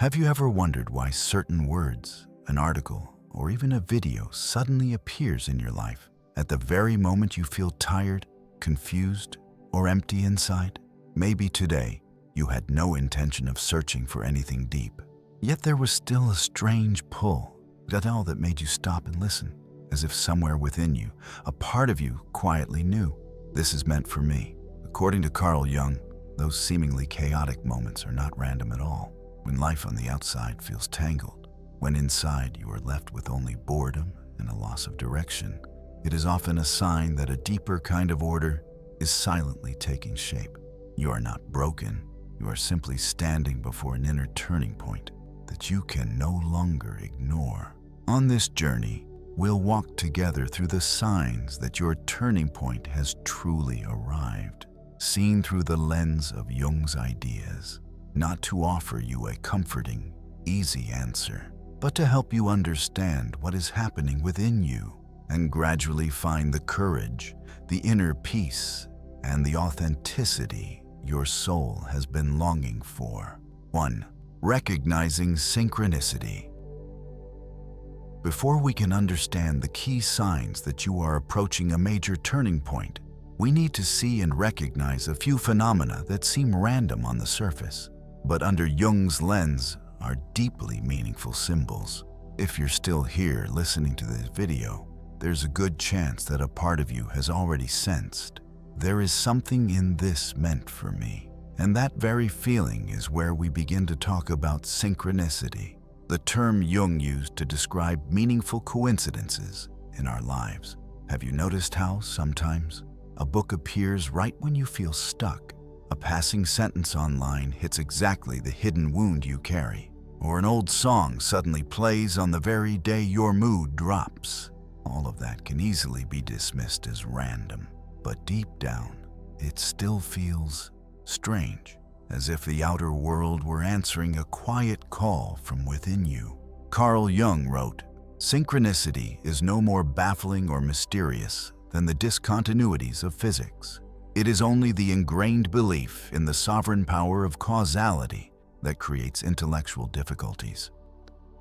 Have you ever wondered why certain words, an article, or even a video suddenly appears in your life at the very moment you feel tired, confused, or empty inside? Maybe today you had no intention of searching for anything deep, yet there was still a strange pull that made you stop and listen, as if somewhere within you, a part of you quietly knew, this is meant for me. According to Jung, those seemingly chaotic moments are not random at all. When life on the outside feels tangled, when inside you are left with only boredom and a loss of direction, it is often a sign that a deeper kind of order is silently taking shape. You are not broken, you are simply standing before an inner turning point that you can no longer ignore. On this journey, we'll walk together through the signs that your turning point has truly arrived, seen through the lens of Jung's ideas, not to offer you a comforting, easy answer, but to help you understand what is happening within you and gradually find the courage, the inner peace, and the authenticity your soul has been longing for. 1. Recognizing synchronicity. Before we can understand the key signs that you are approaching a major turning point, we need to see and recognize a few phenomena that seem random on the surface, but under Jung's lens are deeply meaningful symbols. If you're still here listening to this video, there's a good chance that a part of you has already sensed, there is something in this meant for me. And that very feeling is where we begin to talk about synchronicity, the term Jung used to describe meaningful coincidences in our lives. Have you noticed how sometimes a book appears right when you feel stuck? A passing sentence online hits exactly the hidden wound you carry, or an old song suddenly plays on the very day your mood drops. All of that can easily be dismissed as random, but deep down, it still feels strange, as if the outer world were answering a quiet call from within you. Carl Jung wrote, "Synchronicity is no more baffling or mysterious than the discontinuities of physics. It is only the ingrained belief in the sovereign power of causality that creates intellectual difficulties."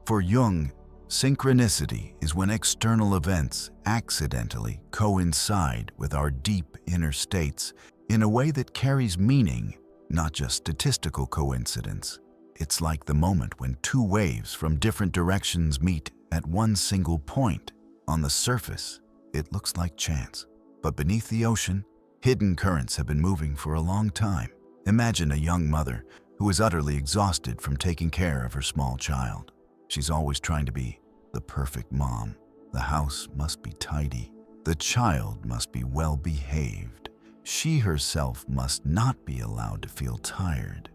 For Jung, synchronicity is when external events accidentally coincide with our deep inner states in a way that carries meaning, not just statistical coincidence. It's like the moment when two waves from different directions meet at one single point. On the surface, it looks like chance, but beneath the ocean, hidden currents have been moving for a long time. Imagine a young mother who is utterly exhausted from taking care of her small child. She's always trying to be the perfect mom. The house must be tidy. The child must be well behaved. She herself must not be allowed to feel tired.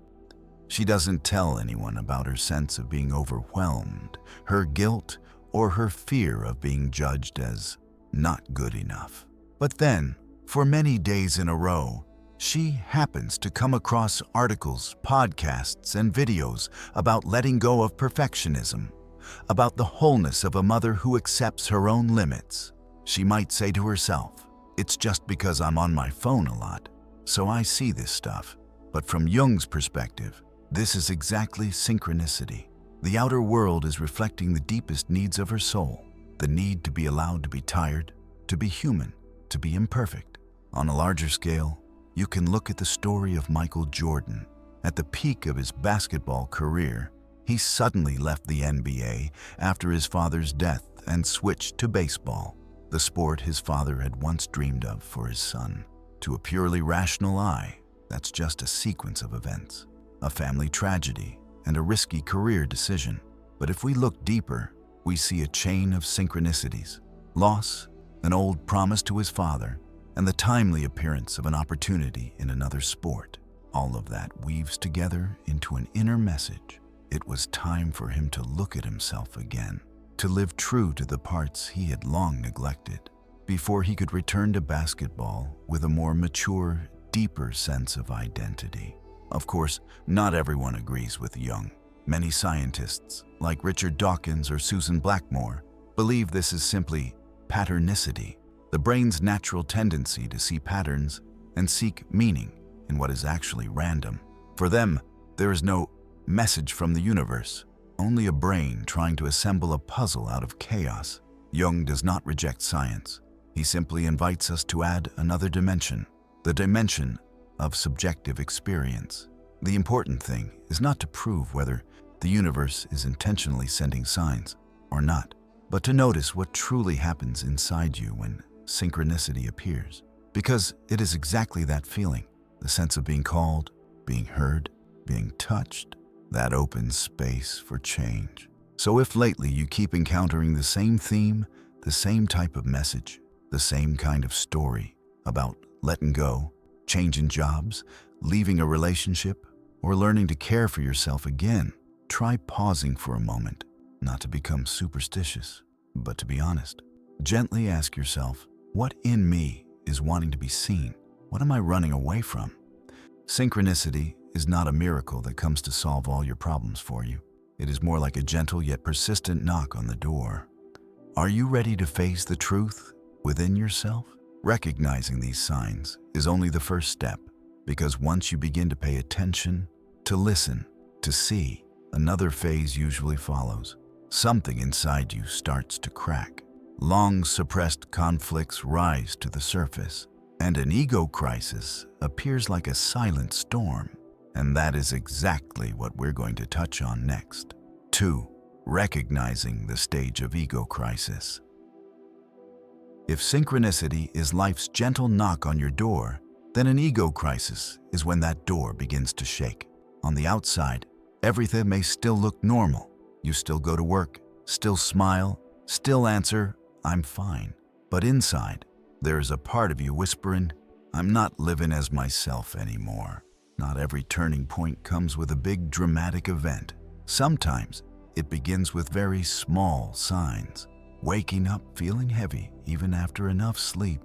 She doesn't tell anyone about her sense of being overwhelmed, her guilt, or her fear of being judged as not good enough. But then, for many days in a row, she happens to come across articles, podcasts, and videos about letting go of perfectionism, about the wholeness of a mother who accepts her own limits. She might say to herself, "It's just because I'm on my phone a lot, so I see this stuff." But from Jung's perspective, this is exactly synchronicity. The outer world is reflecting the deepest needs of her soul, the need to be allowed to be tired, to be human, to be imperfect. On a larger scale, you can look at the story of Michael Jordan. At the peak of his basketball career, he suddenly left the NBA after his father's death and switched to baseball, the sport his father had once dreamed of for his son. To a purely rational eye, that's just a sequence of events, a family tragedy, and a risky career decision. But if we look deeper, we see a chain of synchronicities: loss, an old promise to his father, and the timely appearance of an opportunity in another sport. All of that weaves together into an inner message. It was time for him to look at himself again, to live true to the parts he had long neglected, before he could return to basketball with a more mature, deeper sense of identity. Of course, not everyone agrees with Jung. Many scientists, like Richard Dawkins or Susan Blackmore, believe this is simply patternicity, the brain's natural tendency to see patterns and seek meaning in what is actually random. For them, there is no message from the universe, only a brain trying to assemble a puzzle out of chaos. Jung does not reject science. He simply invites us to add another dimension, the dimension of subjective experience. The important thing is not to prove whether the universe is intentionally sending signs or not, but to notice what truly happens inside you when synchronicity appears. Because it is exactly that feeling, the sense of being called, being heard, being touched, that opens space for change. So if lately you keep encountering the same theme, the same type of message, the same kind of story about letting go, changing jobs, leaving a relationship, or learning to care for yourself again, try pausing for a moment, not to become superstitious, but to be honest. Gently ask yourself, what in me is wanting to be seen? What am I running away from? Synchronicity is not a miracle that comes to solve all your problems for you. It is more like a gentle yet persistent knock on the door. Are you ready to face the truth within yourself? Recognizing these signs is only the first step, because once you begin to pay attention, to listen, to see, another phase usually follows. Something inside you starts to crack. Long suppressed conflicts rise to the surface, and an ego crisis appears like a silent storm. And that is exactly what we're going to touch on next. 2. Recognizing the stage of ego crisis. If synchronicity is life's gentle knock on your door, then an ego crisis is when that door begins to shake. On the outside, everything may still look normal. You still go to work, still smile, still answer, "I'm fine." But inside, there's a part of you whispering, "I'm not living as myself anymore." Not every turning point comes with a big dramatic event. Sometimes it begins with very small signs. Waking up feeling heavy even after enough sleep.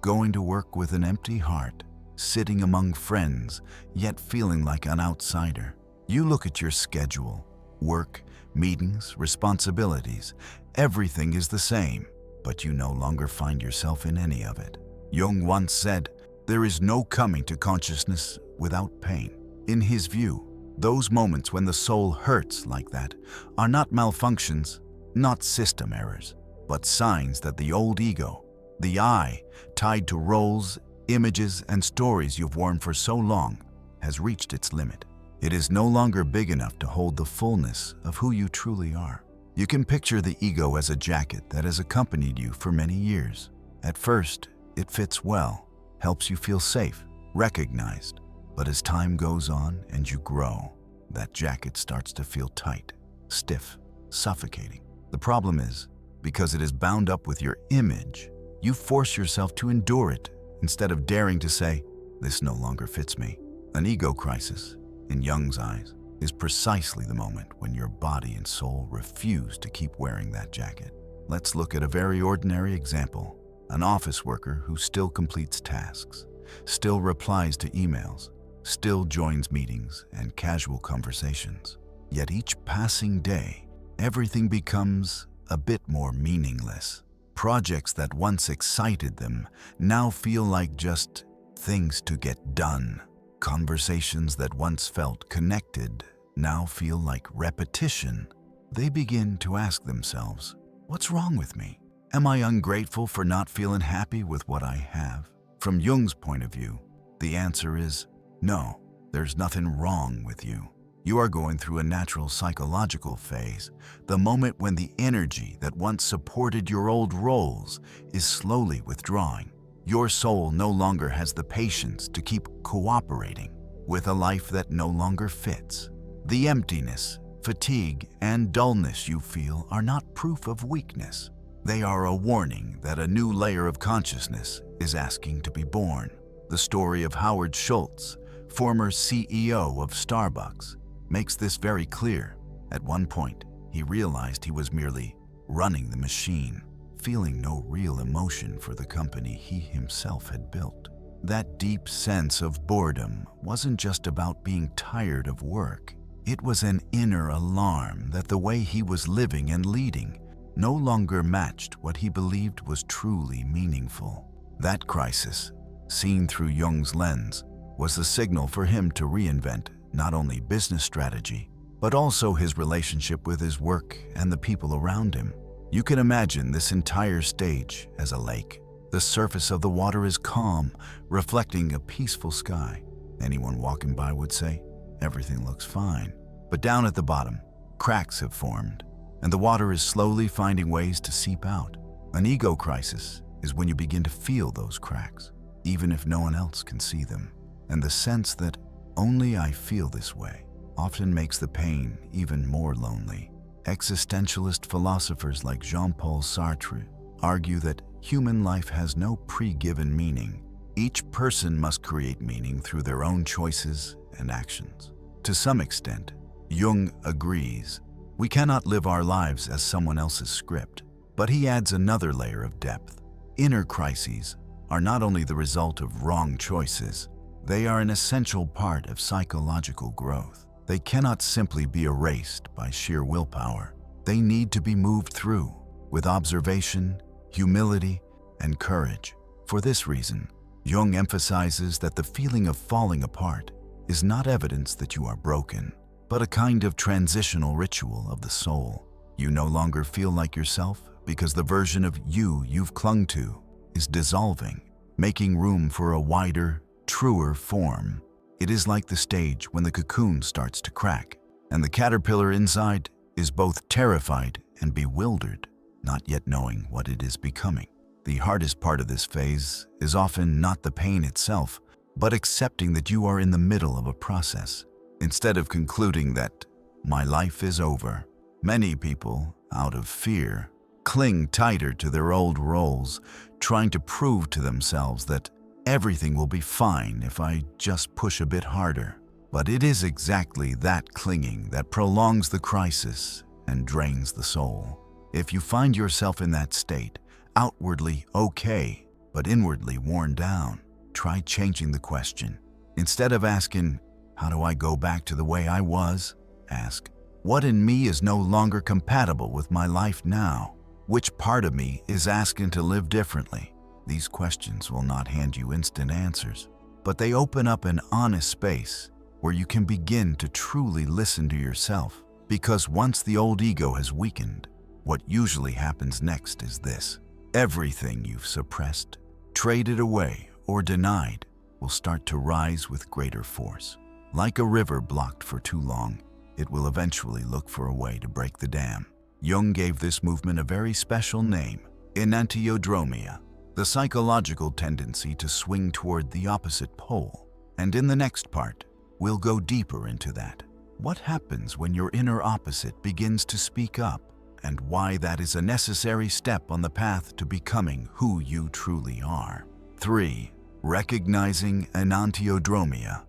Going to work with an empty heart. Sitting among friends, yet feeling like an outsider. You look at your schedule, work, meetings, responsibilities. Everything is the same, but you no longer find yourself in any of it. Jung once said, "There is no coming to consciousness without pain." In his view, those moments when the soul hurts like that are not malfunctions, not system errors, but signs that the old ego, the I, tied to roles, images, and stories you've worn for so long, has reached its limit. It is no longer big enough to hold the fullness of who you truly are. You can picture the ego as a jacket that has accompanied you for many years. At first, it fits well, helps you feel safe, recognized. But as time goes on and you grow, that jacket starts to feel tight, stiff, suffocating. The problem is, because it is bound up with your image, you force yourself to endure it instead of daring to say, "This no longer fits me." An ego crisis, in Jung's eyes, is precisely the moment when your body and soul refuse to keep wearing that jacket. Let's look at a very ordinary example. An office worker who still completes tasks, still replies to emails, still joins meetings and casual conversations. Yet each passing day, everything becomes a bit more meaningless. Projects that once excited them now feel like just things to get done. Conversations that once felt connected now feel like repetition. They begin to ask themselves, "What's wrong with me? Am I ungrateful for not feeling happy with what I have?" From Jung's point of view, the answer is no, there's nothing wrong with you. You are going through a natural psychological phase, the moment when the energy that once supported your old roles is slowly withdrawing. Your soul no longer has the patience to keep cooperating with a life that no longer fits. The emptiness, fatigue, and dullness you feel are not proof of weakness. They are a warning that a new layer of consciousness is asking to be born. The story of Howard Schultz, former CEO of Starbucks, makes this very clear. At one point, he realized he was merely running the machine, feeling no real emotion for the company he himself had built. That deep sense of boredom wasn't just about being tired of work. It was an inner alarm that the way he was living and leading no longer matched what he believed was truly meaningful. That crisis, seen through Jung's lens, was the signal for him to reinvent not only business strategy, but also his relationship with his work and the people around him. You can imagine this entire stage as a lake. The surface of the water is calm, reflecting a peaceful sky. Anyone walking by would say, everything looks fine. But down at the bottom, cracks have formed, and the water is slowly finding ways to seep out. An ego crisis is when you begin to feel those cracks, even if no one else can see them. And the sense that only I feel this way often makes the pain even more lonely. Existentialist philosophers like Jean-Paul Sartre argue that human life has no pre-given meaning. Each person must create meaning through their own choices and actions. To some extent, Jung agrees. We cannot live our lives as someone else's script, but he adds another layer of depth. Inner crises are not only the result of wrong choices, they are an essential part of psychological growth. They cannot simply be erased by sheer willpower. They need to be moved through with observation, humility, and courage. For this reason, Jung emphasizes that the feeling of falling apart is not evidence that you are broken, but a kind of transitional ritual of the soul. You no longer feel like yourself because the version of you you've clung to is dissolving, making room for a wider, truer form. It is like the stage when the cocoon starts to crack, and the caterpillar inside is both terrified and bewildered, not yet knowing what it is becoming. The hardest part of this phase is often not the pain itself, but accepting that you are in the middle of a process. Instead of concluding that my life is over, many people, out of fear, cling tighter to their old roles, trying to prove to themselves that everything will be fine if I just push a bit harder. But it is exactly that clinging that prolongs the crisis and drains the soul. If you find yourself in that state, outwardly okay, but inwardly worn down, try changing the question. Instead of asking, how do I go back to the way I was? Ask, what in me is no longer compatible with my life now? Which part of me is asking to live differently? These questions will not hand you instant answers, but they open up an honest space where you can begin to truly listen to yourself. Because once the old ego has weakened, what usually happens next is this. Everything you've suppressed, traded away, or denied will start to rise with greater force. Like a river blocked for too long, it will eventually look for a way to break the dam. Jung gave this movement a very special name, Enantiodromia, the psychological tendency to swing toward the opposite pole. And in the next part, we'll go deeper into that. What happens when your inner opposite begins to speak up, and why that is a necessary step on the path to becoming who you truly are. 3. Recognizing Enantiodromia.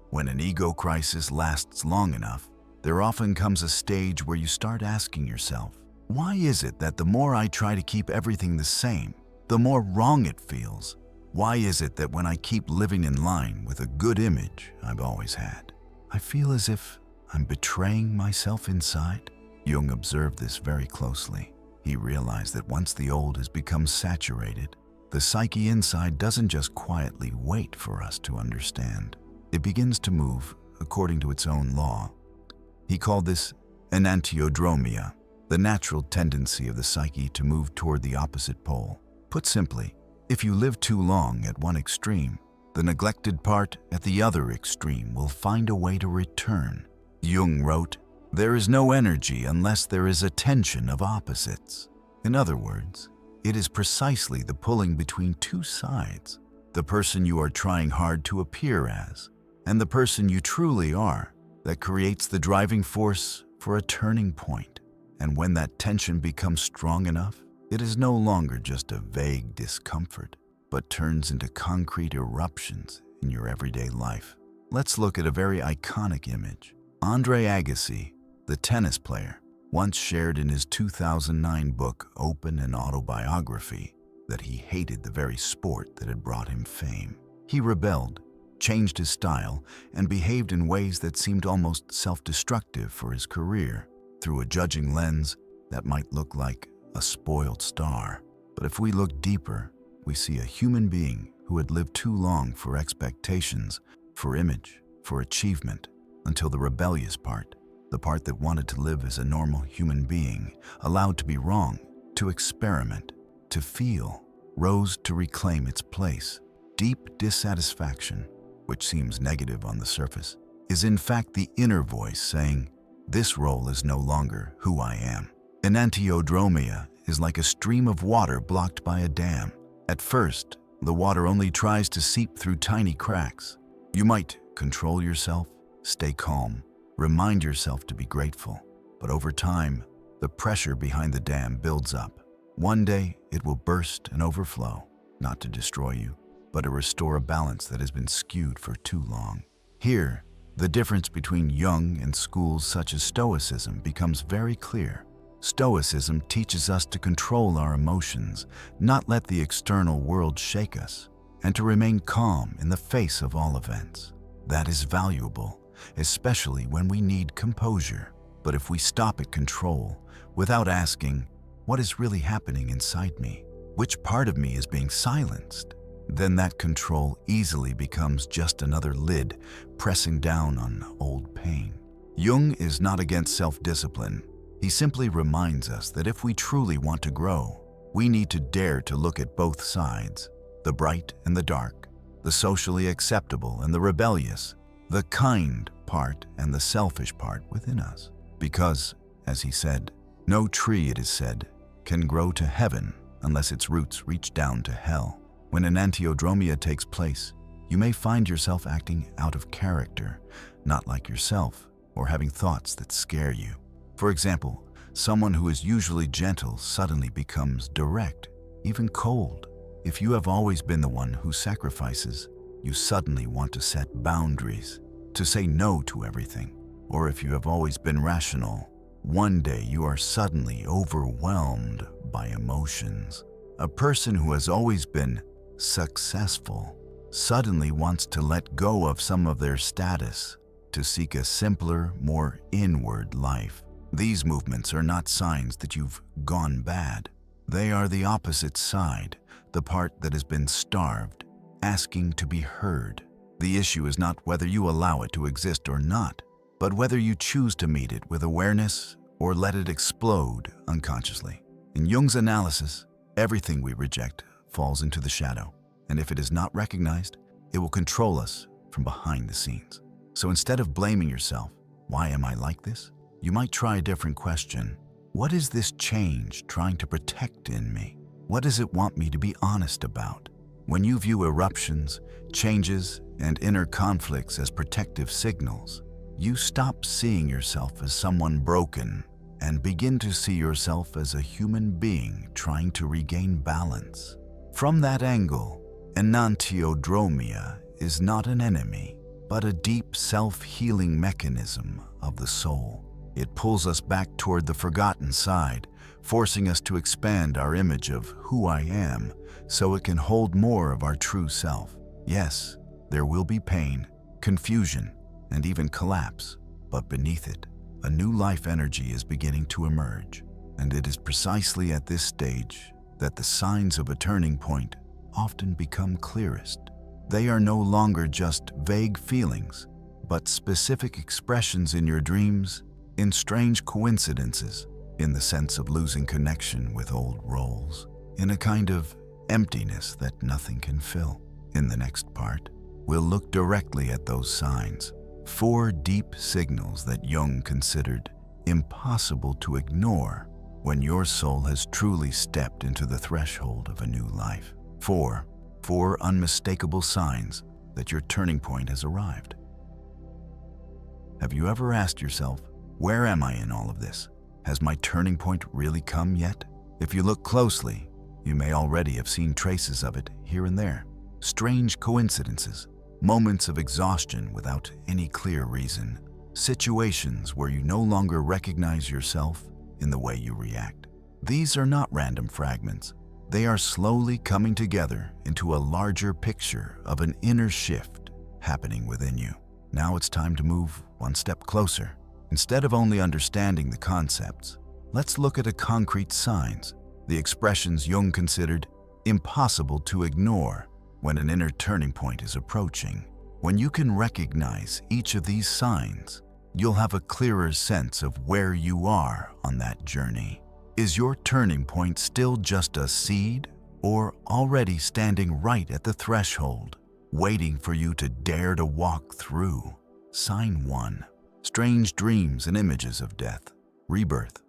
When an ego crisis lasts long enough, there often comes a stage where you start asking yourself, why is it that the more I try to keep everything the same, the more wrong it feels? Why is it that when I keep living in line with a good image I've always had, I feel as if I'm betraying myself inside? Jung observed this very closely. He realized that once the old has become saturated, the psyche inside doesn't just quietly wait for us to understand. It begins to move according to its own law. He called this Enantiodromia, the natural tendency of the psyche to move toward the opposite pole. Put simply, if you live too long at one extreme, the neglected part at the other extreme will find a way to return. Jung wrote, there is no energy unless there is a tension of opposites. In other words, it is precisely the pulling between two sides, the person you are trying hard to appear as, and the person you truly are, that creates the driving force for a turning point. And when that tension becomes strong enough, it is no longer just a vague discomfort, but turns into concrete eruptions in your everyday life. Let's look at a very iconic image. Andre Agassi, the tennis player, once shared in his 2009 book Open and Autobiography that he hated the very sport that had brought him fame. He rebelled, changed his style, and behaved in ways that seemed almost self-destructive for his career. Through a judging lens, that might look like a spoiled star. But if we look deeper, we see a human being who had lived too long for expectations, for image, for achievement. until the rebellious part, the part that wanted to live as a normal human being, allowed to be wrong, to experiment, to feel, rose to reclaim its place. Deep dissatisfaction, which seems negative on the surface, is in fact the inner voice saying, "This role is no longer who I am." Enantiodromia is like a stream of water blocked by a dam. At first, the water only tries to seep through tiny cracks. You might control yourself, stay calm, remind yourself to be grateful. But over time, the pressure behind the dam builds up. One day, it will burst and overflow, not to destroy you, but to restore a balance that has been skewed for too long. Here, the difference between Jung and schools such as Stoicism becomes very clear. Stoicism teaches us to control our emotions, not let the external world shake us, and to remain calm in the face of all events. That is valuable, especially when we need composure. But if we stop at control, without asking, what is really happening inside me? Which part of me is being silenced? Then that control easily becomes just another lid pressing down on old pain. Jung is not against self-discipline. He simply reminds us that if we truly want to grow, we need to dare to look at both sides, the bright and the dark, the socially acceptable and the rebellious, the kind part and the selfish part within us. Because, as he said, no tree, it is said, can grow to heaven unless its roots reach down to hell. When Enantiodromia takes place, you may find yourself acting out of character, not like yourself, or having thoughts that scare you. For example, someone who is usually gentle suddenly becomes direct, even cold. If you have always been the one who sacrifices, you suddenly want to set boundaries, to say no to everything. Or if you have always been rational, one day you are suddenly overwhelmed by emotions. A person who has always been successful suddenly wants to let go of some of their status to seek a simpler, more inward life. These movements are not signs that you've gone bad. They are the opposite side, the part that has been starved, asking to be heard. The issue is not whether you allow it to exist or not, but whether you choose to meet it with awareness or let it explode unconsciously. In Jung's analysis, everything we reject falls into the shadow, and if it is not recognized, it will control us from behind the scenes. So instead of blaming yourself, why am I like this? You might try a different question. What is this change trying to protect in me? What does it want me to be honest about? When you view eruptions, changes, and inner conflicts as protective signals, you stop seeing yourself as someone broken and begin to see yourself as a human being trying to regain balance. From that angle, Enantiodromia is not an enemy, but a deep self-healing mechanism of the soul. It pulls us back toward the forgotten side, forcing us to expand our image of who I am so it can hold more of our true self. Yes, there will be pain, confusion, and even collapse, but beneath it, a new life energy is beginning to emerge. And it is precisely at this stage that the signs of a turning point often become clearest. They are no longer just vague feelings, but specific expressions in your dreams, in strange coincidences, in the sense of losing connection with old roles, in a kind of emptiness that nothing can fill. In the next part, we'll look directly at those signs, 4 deep signals that Jung considered impossible to ignore when your soul has truly stepped into the threshold of a new life. 4 unmistakable signs that your turning point has arrived. Have you ever asked yourself, where am I in all of this? Has my turning point really come yet? If you look closely, you may already have seen traces of it here and there. Strange coincidences, moments of exhaustion without any clear reason, situations where you no longer recognize yourself in the way you react. These are not random fragments. They are slowly coming together into a larger picture of an inner shift happening within you. Now it's time to move one step closer. Instead of only understanding the concepts, let's look at the concrete signs, the expressions Jung considered impossible to ignore when an inner turning point is approaching. When you can recognize each of these signs, you'll have a clearer sense of where you are on that journey. Is your turning point still just a seed, or already standing right at the threshold, waiting for you to dare to walk through? Sign 1. Strange dreams and images of death. Rebirth.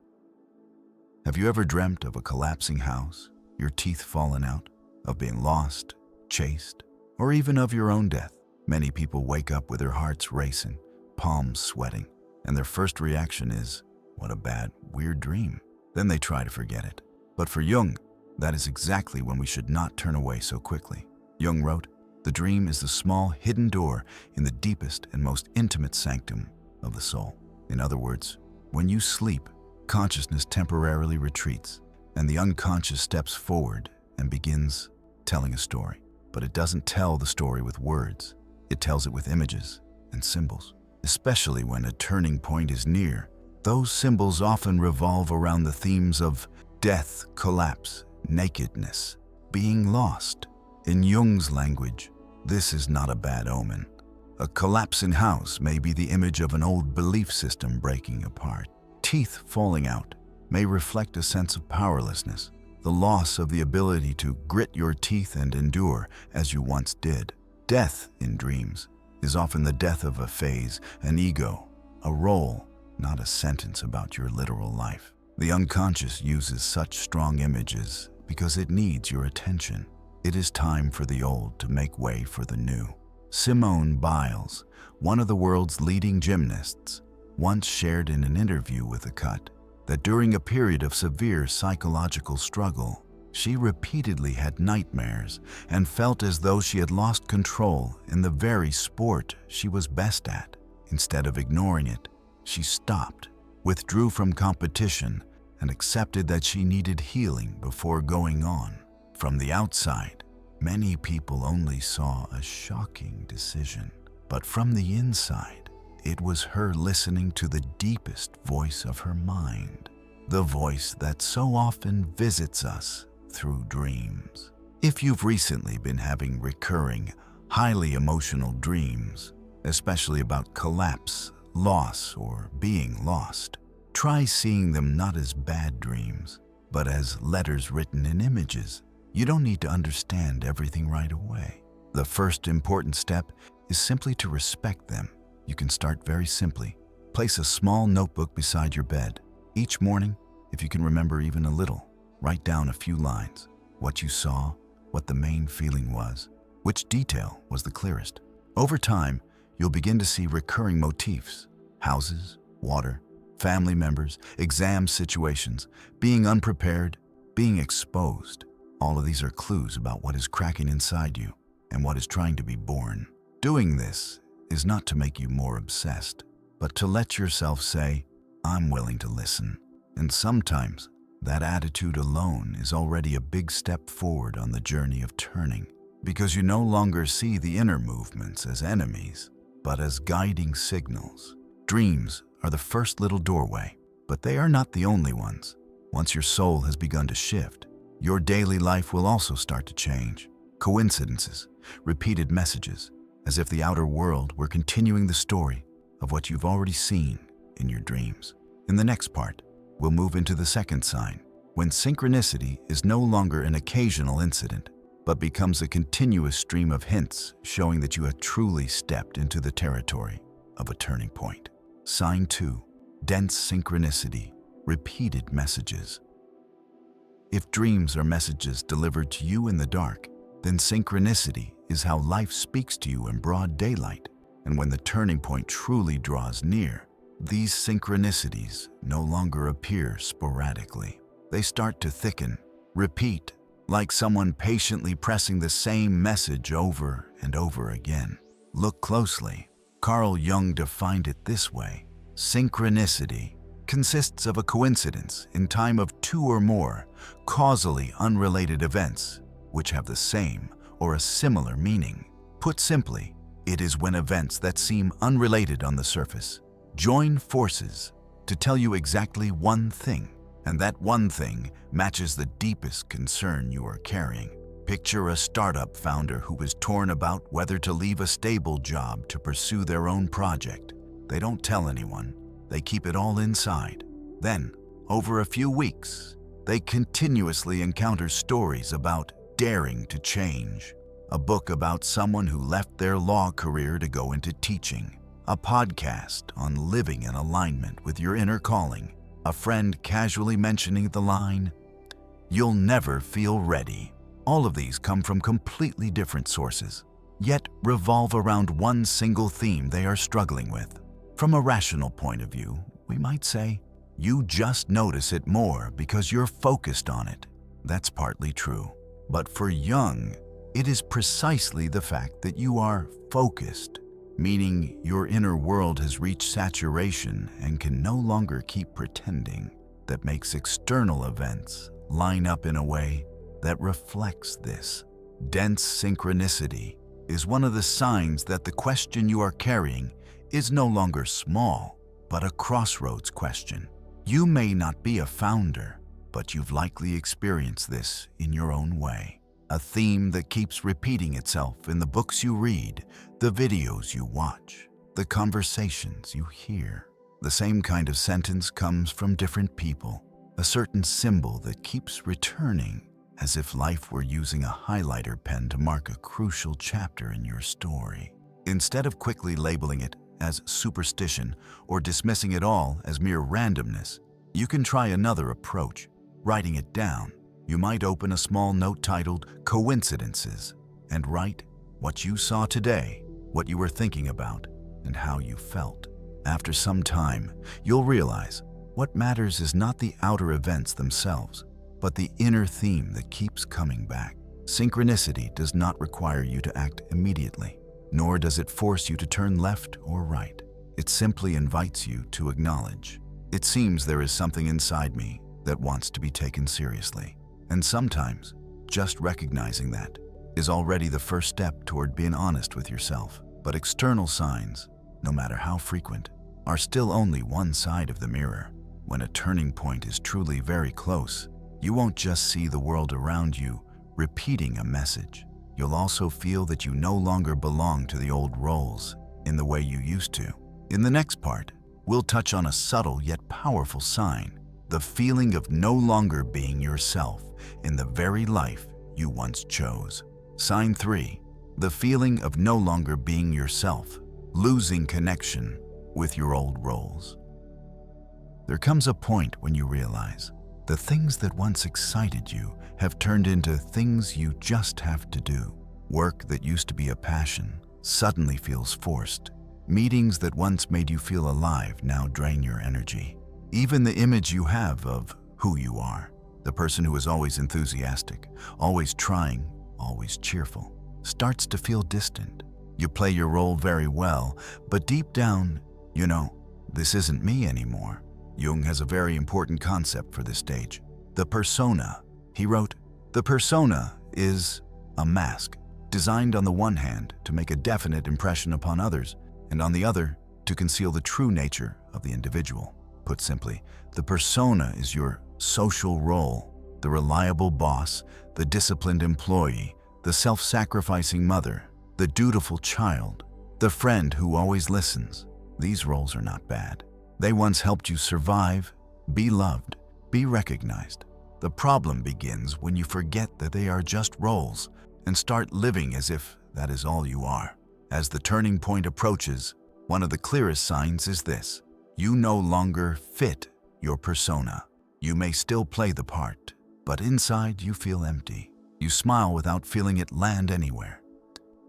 Have you ever dreamt of a collapsing house, your teeth fallen out, of being lost, chased, or even of your own death? Many people wake up with their hearts racing, palms sweating, and their first reaction is, what a bad, weird dream. Then they try to forget it. But for Jung, that is exactly when we should not turn away so quickly. Jung wrote, "The dream is the small hidden door in the deepest and most intimate sanctum of the soul." In other words, when you sleep, consciousness temporarily retreats, and the unconscious steps forward and begins telling a story. But it doesn't tell the story with words. It tells it with images and symbols. Especially when a turning point is near, those symbols often revolve around the themes of death, collapse, nakedness, being lost. In Jung's language, this is not a bad omen. A collapsing house may be the image of an old belief system breaking apart. Teeth falling out may reflect a sense of powerlessness, the loss of the ability to grit your teeth and endure as you once did. Death in dreams is often the death of a phase, an ego, a role, not a sentence about your literal life. The unconscious uses such strong images because it needs your attention. It is time for the old to make way for the new. Simone Biles, one of the world's leading gymnasts, once shared in an interview with The Cut that during a period of severe psychological struggle, she repeatedly had nightmares and felt as though she had lost control in the very sport she was best at. Instead of ignoring it, she stopped, withdrew from competition, and accepted that she needed healing before going on. From the outside, many people only saw a shocking decision, but from the inside, it was her listening to the deepest voice of her mind, the voice that so often visits us through dreams. If you've recently been having recurring, highly emotional dreams, especially about collapse, loss, or being lost, try seeing them not as bad dreams, but as letters written in images. You don't need to understand everything right away. The first important step is simply to respect them. You can start very simply. Place a small notebook beside your bed. Each morning, if you can remember even a little, write down a few lines. What you saw, what the main feeling was, which detail was the clearest. Over time, you'll begin to see recurring motifs: houses, water, family members, exam situations, being unprepared, being exposed. All of these are clues about what is cracking inside you and what is trying to be born. Doing this is not to make you more obsessed, but to let yourself say, "I'm willing to listen." And sometimes, that attitude alone is already a big step forward on the journey of turning, because you no longer see the inner movements as enemies, but as guiding signals. Dreams are the first little doorway, but they are not the only ones. Once your soul has begun to shift, your daily life will also start to change. Coincidences, repeated messages, as if the outer world were continuing the story of what you've already seen in your dreams. In the next part, we'll move into the second sign, when synchronicity is no longer an occasional incident, but becomes a continuous stream of hints showing that you have truly stepped into the territory of a turning point. Sign 2, dense synchronicity, repeated messages. If dreams are messages delivered to you in the dark, then synchronicity is how life speaks to you in broad daylight. And when the turning point truly draws near, these synchronicities no longer appear sporadically. They start to thicken, repeat, like someone patiently pressing the same message over and over again. Look closely. Carl Jung defined it this way: synchronicity consists of a coincidence in time of two or more causally unrelated events which have the same or a similar meaning. Put simply, it is when events that seem unrelated on the surface join forces to tell you exactly one thing, and that one thing matches the deepest concern you are carrying. Picture a startup founder who is torn about whether to leave a stable job to pursue their own project. They don't tell anyone. They keep it all inside. Then, over a few weeks, they continuously encounter stories about daring to change. A book about someone who left their law career to go into teaching. A podcast on living in alignment with your inner calling. A friend casually mentioning the line, "You'll never feel ready." All of these come from completely different sources, yet revolve around one single theme they are struggling with. From a rational point of view, we might say, you just notice it more because you're focused on it. That's partly true. But for Jung, it is precisely the fact that you are focused, meaning your inner world has reached saturation and can no longer keep pretending, that makes external events line up in a way that reflects this. Dense synchronicity is one of the signs that the question you are carrying is no longer small, but a crossroads question. You may not be a founder, but you've likely experienced this in your own way. A theme that keeps repeating itself in the books you read, the videos you watch, the conversations you hear. The same kind of sentence comes from different people, a certain symbol that keeps returning, as if life were using a highlighter pen to mark a crucial chapter in your story. Instead of quickly labeling it as superstition or dismissing it all as mere randomness, you can try another approach, writing it down. You might open a small note titled Coincidences and write what you saw today, what you were thinking about, and how you felt. After some time, you'll realize what matters is not the outer events themselves, but the inner theme that keeps coming back. Synchronicity does not require you to act immediately, nor does it force you to turn left or right. It simply invites you to acknowledge. It seems there is something inside me that wants to be taken seriously. And sometimes, just recognizing that is already the first step toward being honest with yourself. But external signs, no matter how frequent, are still only one side of the mirror. When a turning point is truly very close, you won't just see the world around you repeating a message. You'll also feel that you no longer belong to the old roles in the way you used to. In the next part, we'll touch on a subtle yet powerful sign, the feeling of no longer being yourself in the very life you once chose. Sign 3, the feeling of no longer being yourself, losing connection with your old roles. There comes a point when you realize the things that once excited you have turned into things you just have to do. Work that used to be a passion suddenly feels forced. Meetings that once made you feel alive now drain your energy. Even the image you have of who you are, the person who is always enthusiastic, always trying, always cheerful, starts to feel distant. You play your role very well, but deep down, you know, this isn't me anymore. Jung has a very important concept for this stage, the persona. He wrote, "The persona is a mask, designed on the one hand to make a definite impression upon others, and on the other to conceal the true nature of the individual." Put simply, the persona is your social role, the reliable boss, the disciplined employee, the self-sacrificing mother, the dutiful child, the friend who always listens. These roles are not bad. They once helped you survive, be loved, be recognized. The problem begins when you forget that they are just roles and start living as if that is all you are. As the turning point approaches, one of the clearest signs is this: you no longer fit your persona. You may still play the part, but inside you feel empty. You smile without feeling it land anywhere.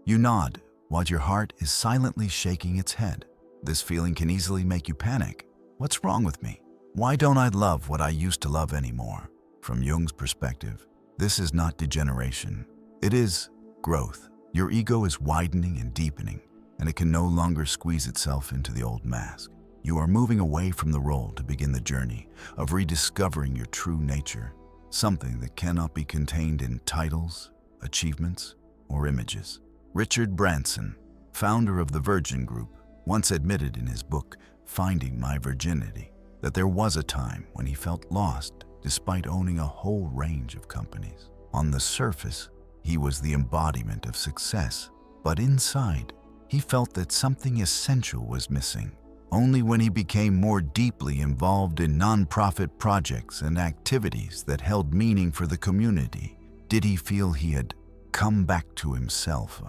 You nod while your heart is silently shaking its head. This feeling can easily make you panic. What's wrong with me? Why don't I love what I used to love anymore? From Jung's perspective, this is not degeneration. It is growth. Your ego is widening and deepening, and it can no longer squeeze itself into the old mask. You are moving away from the role to begin the journey of rediscovering your true nature, something that cannot be contained in titles, achievements, or images. Richard Branson, founder of the Virgin Group, once admitted in his book, Finding My Virginity, that there was a time when he felt lost despite owning a whole range of companies. On the surface, He was the embodiment of success, but inside, he felt that something essential was missing. Only when he became more deeply involved in nonprofit projects and activities that held meaning for the community did he feel he had come back to himself.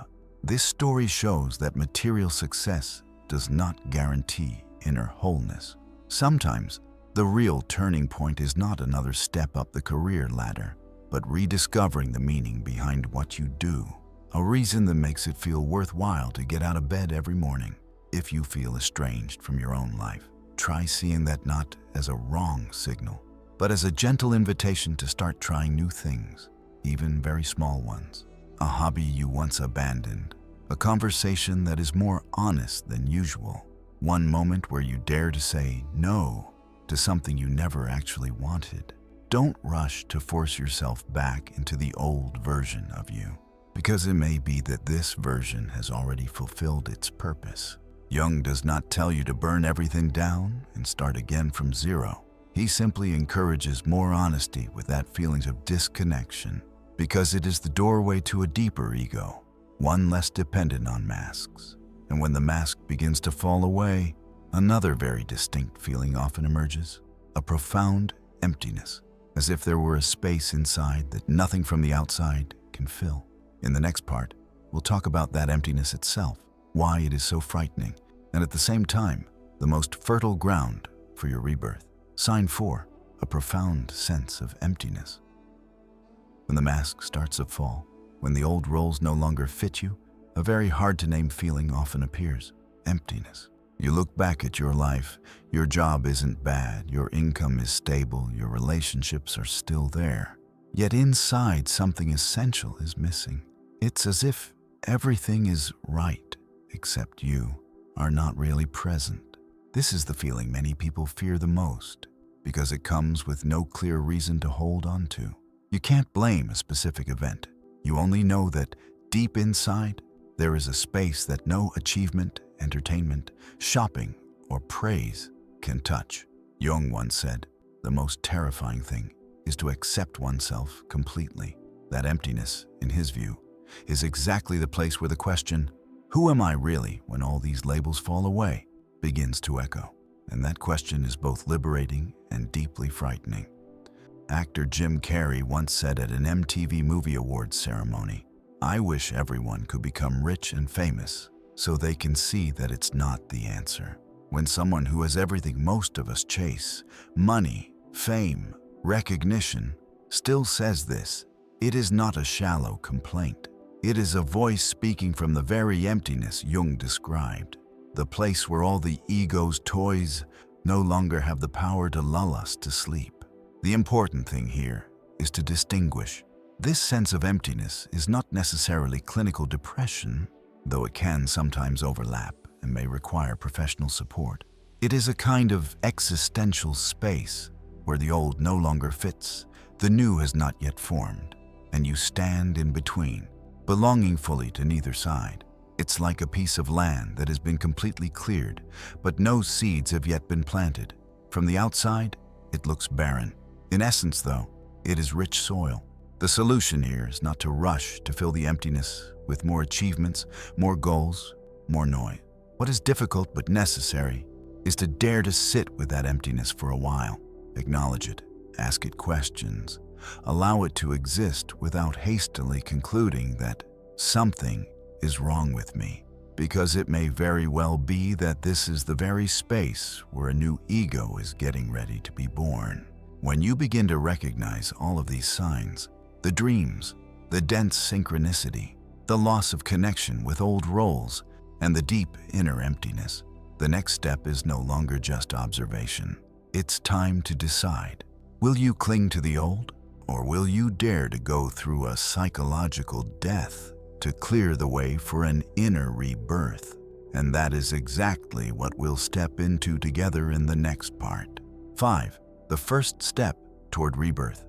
This story shows that material success does not guarantee inner wholeness. Sometimes, the real turning point is not another step up the career ladder, but rediscovering the meaning behind what you do. A reason that makes it feel worthwhile to get out of bed every morning. If you feel estranged from your own life, try seeing that not as a wrong signal, but as a gentle invitation to start trying new things, even very small ones. A hobby you once abandoned, a conversation that is more honest than usual, one moment where you dare to say no to something you never actually wanted. Don't rush to force yourself back into the old version of you, because it may be that this version has already fulfilled its purpose. Jung does not tell you to burn everything down and start again from zero. He simply encourages more honesty with that feelings of disconnection, because it is the doorway to a deeper ego, one less dependent on masks. And when the mask begins to fall away, another very distinct feeling often emerges, a profound emptiness, as if there were a space inside that nothing from the outside can fill. In the next part, we'll talk about that emptiness itself, why it is so frightening, and at the same time, the most fertile ground for your rebirth. Sign 4, a profound sense of emptiness. When the mask starts to fall, when the old roles no longer fit you, a very hard-to-name feeling often appears, emptiness. You look back at your life, your job isn't bad, your income is stable, your relationships are still there. Yet inside, something essential is missing. It's as if everything is right, except you are not really present. This is the feeling many people fear the most, because it comes with no clear reason to hold on to. You can't blame a specific event. You only know that deep inside, there is a space that no achievement, entertainment, shopping, or praise can touch. Jung once said, the most terrifying thing is to accept oneself completely. That emptiness, in his view, is exactly the place where the question, who am I really when all these labels fall away, begins to echo. And that question is both liberating and deeply frightening. Actor Jim Carrey once said at an MTV Movie Awards ceremony, "I wish everyone could become rich and famous so they can see that it's not the answer." When someone who has everything most of us chase, money, fame, recognition, still says this, it is not a shallow complaint. It is a voice speaking from the very emptiness Jung described, the place where all the ego's toys no longer have the power to lull us to sleep. The important thing here is to distinguish. This sense of emptiness is not necessarily clinical depression, though it can sometimes overlap and may require professional support. It is a kind of existential space where the old no longer fits, the new has not yet formed, and you stand in between, belonging fully to neither side. It's like a piece of land that has been completely cleared, but no seeds have yet been planted. From the outside, it looks barren. In essence, though, it is rich soil. The solution here is not to rush to fill the emptiness with more achievements, more goals, more noise. What is difficult but necessary is to dare to sit with that emptiness for a while. Acknowledge it, ask it questions, allow it to exist without hastily concluding that something is wrong with me, because it may very well be that this is the very space where a new ego is getting ready to be born. When you begin to recognize all of these signs, the dreams, the dense synchronicity, the loss of connection with old roles, and the deep inner emptiness, the next step is no longer just observation. It's time to decide. Will you cling to the old, or will you dare to go through a psychological death to clear the way for an inner rebirth? And that is exactly what we'll step into together in the next part. 5. The first step toward rebirth.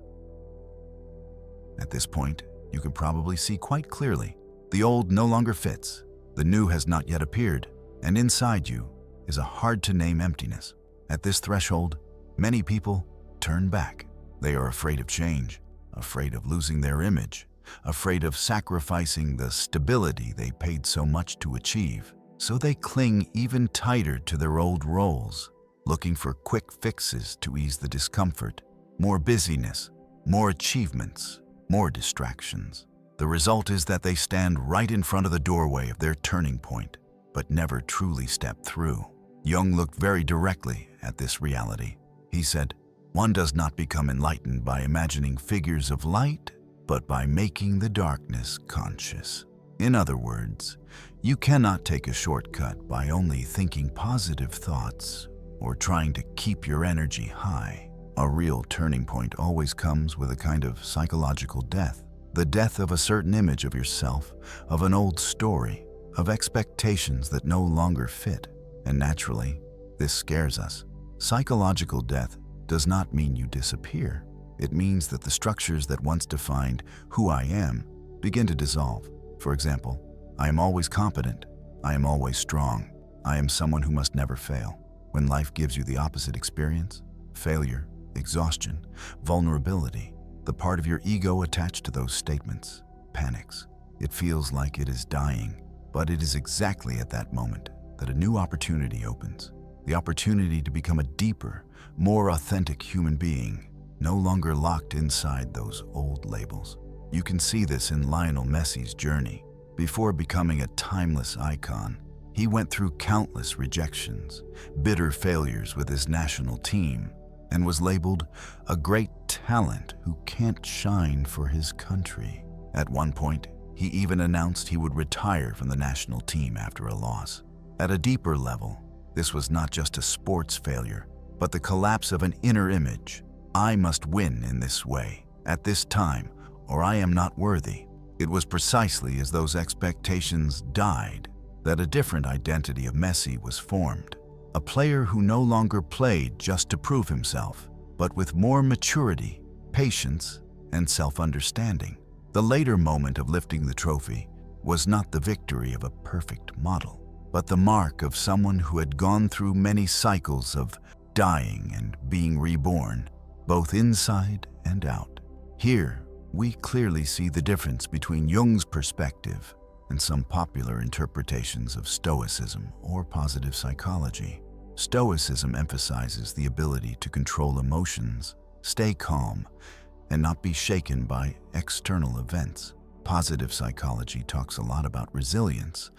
At this point, you can probably see quite clearly. The old no longer fits, the new has not yet appeared, and inside you is a hard-to-name emptiness. At this threshold, many people turn back. They are afraid of change, afraid of losing their image, afraid of sacrificing the stability they paid so much to achieve. So they cling even tighter to their old roles, looking for quick fixes to ease the discomfort. More busyness, more achievements, more distractions. The result is that they stand right in front of the doorway of their turning point, but never truly step through. Jung looked very directly at this reality. He said, "One does not become enlightened by imagining figures of light, but by making the darkness conscious." In other words, you cannot take a shortcut by only thinking positive thoughts or trying to keep your energy high. A real turning point always comes with a kind of psychological death. The death of a certain image of yourself, of an old story, of expectations that no longer fit. And naturally, this scares us. Psychological death does not mean you disappear. It means that the structures that once defined who I am begin to dissolve. For example, I am always competent. I am always strong. I am someone who must never fail. When life gives you the opposite experience, failure, exhaustion, vulnerability, the part of your ego attached to those statements panics. It feels like it is dying, but it is exactly at that moment that a new opportunity opens. The opportunity to become a deeper, more authentic human being, no longer locked inside those old labels. You can see this in Lionel Messi's journey. Before becoming a timeless icon, he went through countless rejections, bitter failures with his national team, and was labeled a great talent who can't shine for his country. At one point, he even announced he would retire from the national team after a loss. At a deeper level, this was not just a sports failure, but the collapse of an inner image. I must win in this way, at this time, or I am not worthy. It was precisely as those expectations died that a different identity of Messi was formed. A player who no longer played just to prove himself, but with more maturity, patience, and self-understanding. The later moment of lifting the trophy was not the victory of a perfect model, but the mark of someone who had gone through many cycles of dying and being reborn, both inside and out. Here, we clearly see the difference between Jung's perspective and some popular interpretations of Stoicism or positive psychology. Stoicism emphasizes the ability to control emotions, stay calm, and not be shaken by external events. Positive psychology talks a lot about resilience,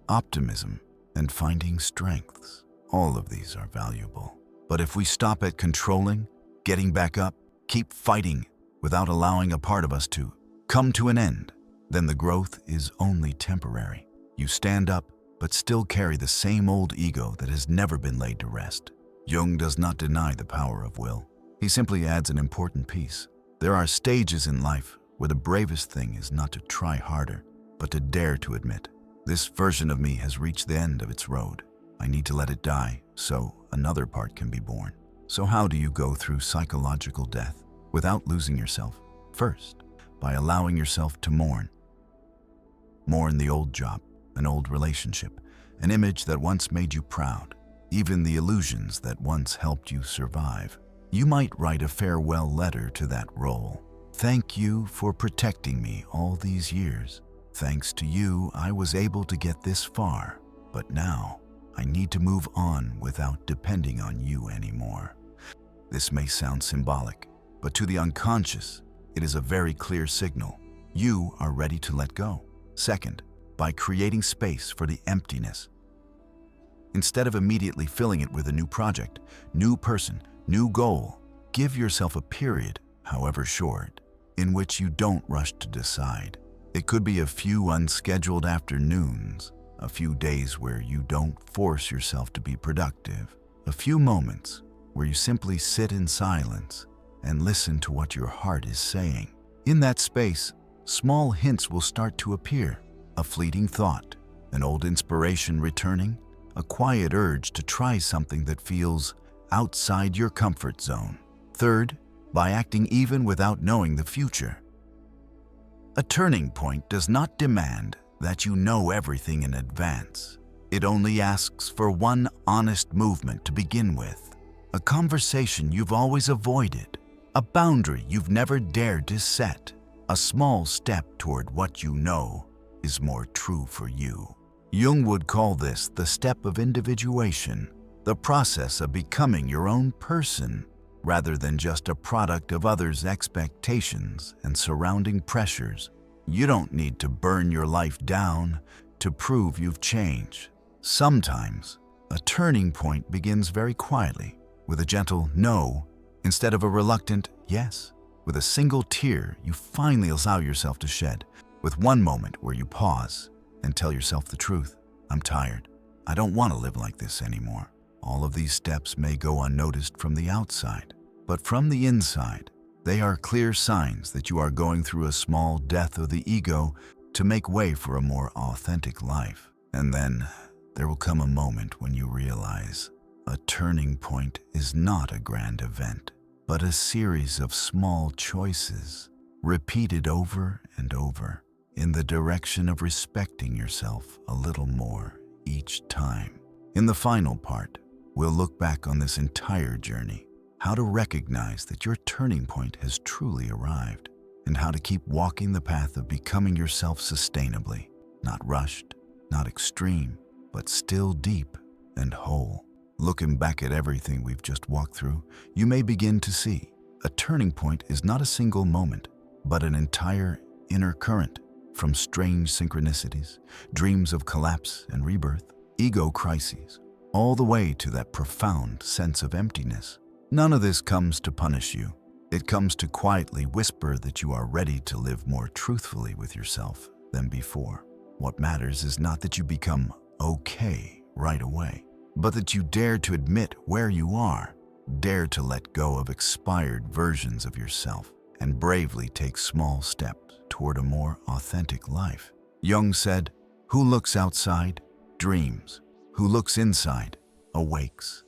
optimism, and finding strengths. All of these are valuable. But if we stop at controlling, getting back up, keep fighting without allowing a part of us to come to an end, then the growth is only temporary. You stand up, but still carry the same old ego that has never been laid to rest. Jung does not deny the power of will. He simply adds an important piece. There are stages in life where the bravest thing is not to try harder, but to dare to admit, this version of me has reached the end of its road. I need to let it die so another part can be born. So how do you go through psychological death without losing yourself? First, by allowing yourself to mourn. Mourn the old job, an old relationship, an image that once made you proud, even the illusions that once helped you survive. You might write a farewell letter to that role. Thank you for protecting me all these years. Thanks to you, I was able to get this far, but now I need to move on without depending on you anymore. This may sound symbolic, but to the unconscious, it is a very clear signal. You are ready to let go. Second, by creating space for the emptiness. Instead of immediately filling it with a new project, new person, new goal, give yourself a period, however short, in which you don't rush to decide. It could be a few unscheduled afternoons, a few days where you don't force yourself to be productive, a few moments where you simply sit in silence and listen to what your heart is saying. In that space, small hints will start to appear. A fleeting thought, an old inspiration returning, a quiet urge to try something that feels outside your comfort zone. Third, by acting even without knowing the future. A turning point does not demand that you know everything in advance. It only asks for one honest movement to begin with. A conversation you've always avoided, a boundary you've never dared to set, A small step toward what you know is more true for you. Jung would call this the step of individuation, the process of becoming your own person rather than just a product of others' expectations and surrounding pressures. You don't need to burn your life down to prove you've changed. Sometimes, a turning point begins very quietly, with a gentle no instead of a reluctant yes, with a single tear you finally allow yourself to shed, with one moment where you pause and tell yourself the truth. I'm tired. I don't want to live like this anymore. All of these steps may go unnoticed from the outside, but from the inside, they are clear signs that you are going through a small death of the ego to make way for a more authentic life. And then there will come a moment when you realize a turning point is not a grand event, but a series of small choices repeated over and over in the direction of respecting yourself a little more each time. In the final part, we'll look back on this entire journey, how to recognize that your turning point has truly arrived, and how to keep walking the path of becoming yourself sustainably, not rushed, not extreme, but still deep and whole. Looking back at everything we've just walked through, you may begin to see a turning point is not a single moment, but an entire inner current, from strange synchronicities, dreams of collapse and rebirth, ego crises, all the way to that profound sense of emptiness. None of this comes to punish you. It comes to quietly whisper that you are ready to live more truthfully with yourself than before. What matters is not that you become okay right away, but that you dare to admit where you are, dare to let go of expired versions of yourself, and bravely take small steps toward a more authentic life. Jung said, "Who looks outside dreams. Who looks inside awakes."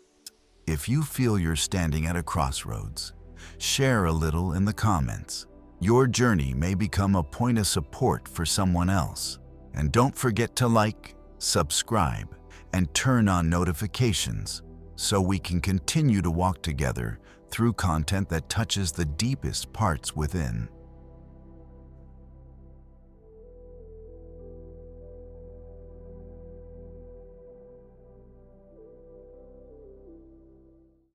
If you feel you're standing at a crossroads, share a little in the comments. Your journey may become a point of support for someone else. And don't forget to like, subscribe, and turn on notifications so we can continue to walk together through content that touches the deepest parts within.